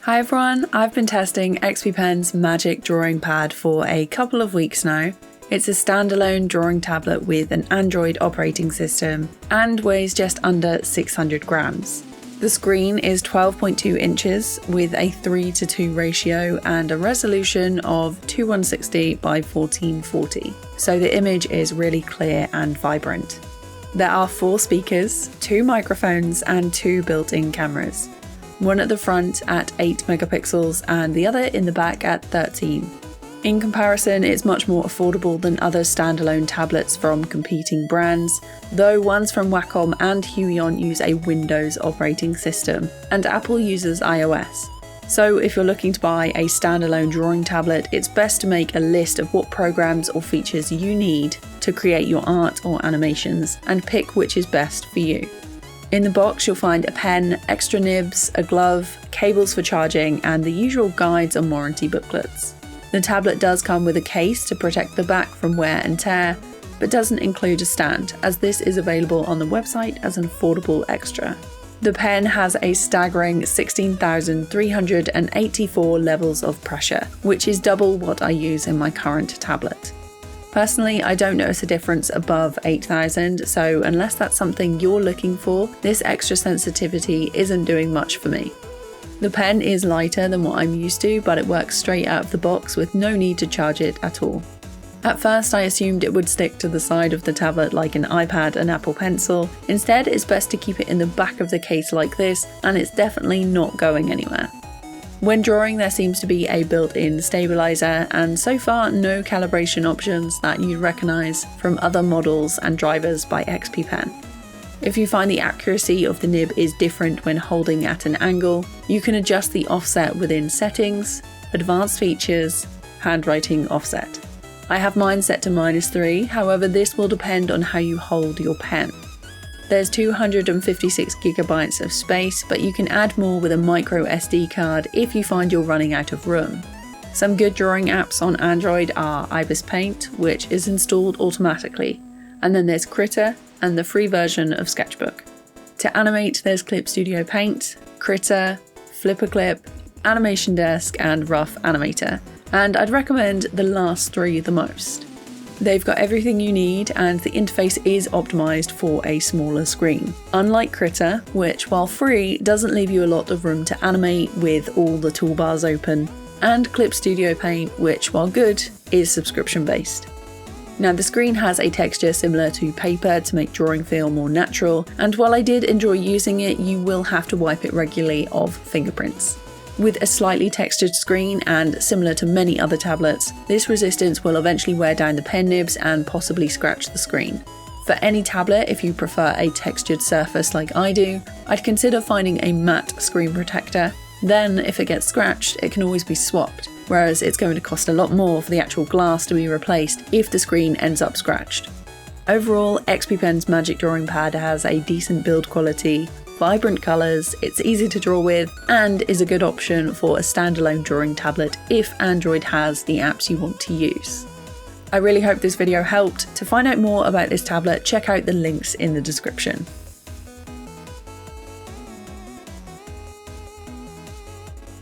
Hi everyone, I've been testing XP Pen's Magic Drawing Pad for a couple of weeks now. It's a standalone drawing tablet with an Android operating system and weighs just under 600 grams. The screen is 12.2 inches with a 3:2 ratio and a resolution of 2160 by 1440, so the image is really clear and vibrant. There are 4 speakers, 2 microphones and 2 built-in cameras. One at the front at 8 megapixels and the other in the back at 13. In comparison, it's much more affordable than other standalone tablets from competing brands, though ones from Wacom and Huion use a Windows operating system, and Apple uses iOS. So if you're looking to buy a standalone drawing tablet, it's best to make a list of what programs or features you need to create your art or animations, and pick which is best for you. In the box, you'll find a pen, extra nibs, a glove, cables for charging, and the usual guides and warranty booklets. The tablet does come with a case to protect the back from wear and tear, but doesn't include a stand, as this is available on the website as an affordable extra. The pen has a staggering 16,384 levels of pressure, which is double what I use in my current tablet. Personally, I don't notice a difference above 8,000, so unless that's something you're looking for, this extra sensitivity isn't doing much for me. The pen is lighter than what I'm used to, but it works straight out of the box with no need to charge it at all. At first I assumed it would stick to the side of the tablet like an iPad and Apple Pencil. Instead, it's best to keep it in the back of the case like this, and it's definitely not going anywhere. When drawing, there seems to be a built-in stabilizer, and so far no calibration options that you'd recognise from other models and drivers by XP Pen. If you find the accuracy of the nib is different when holding at an angle, you can adjust the offset within Settings, Advanced Features, Handwriting Offset. I have mine set to -3, however this will depend on how you hold your pen. There's 256 gigabytes of space, but you can add more with a micro SD card if you find you're running out of room. Some good drawing apps on Android are TVPaint, which is installed automatically, and then there's Krita and the free version of Sketchbook. To animate, there's TVPaint, Krita, Flipperclip, Animation Desk and Rough Animator, and I'd recommend the last 3 the most. They've got everything you need, and the interface is optimised for a smaller screen. Unlike Krita, which while free doesn't leave you a lot of room to animate with all the toolbars open, and TVPaint, which while good, is subscription based. Now the screen has a texture similar to paper to make drawing feel more natural, and while I did enjoy using it, you will have to wipe it regularly of fingerprints. With a slightly textured screen and similar to many other tablets, this resistance will eventually wear down the pen nibs and possibly scratch the screen. For any tablet, if you prefer a textured surface like I do, I'd consider finding a matte screen protector. Then, if it gets scratched, it can always be swapped, whereas it's going to cost a lot more for the actual glass to be replaced if the screen ends up scratched. Overall, XP Pen's Magic Drawing Pad has a decent build quality, vibrant colours, it's easy to draw with, and is a good option for a standalone drawing tablet if Android has the apps you want to use. I really hope this video helped. To find out more about this tablet, check out the links in the description.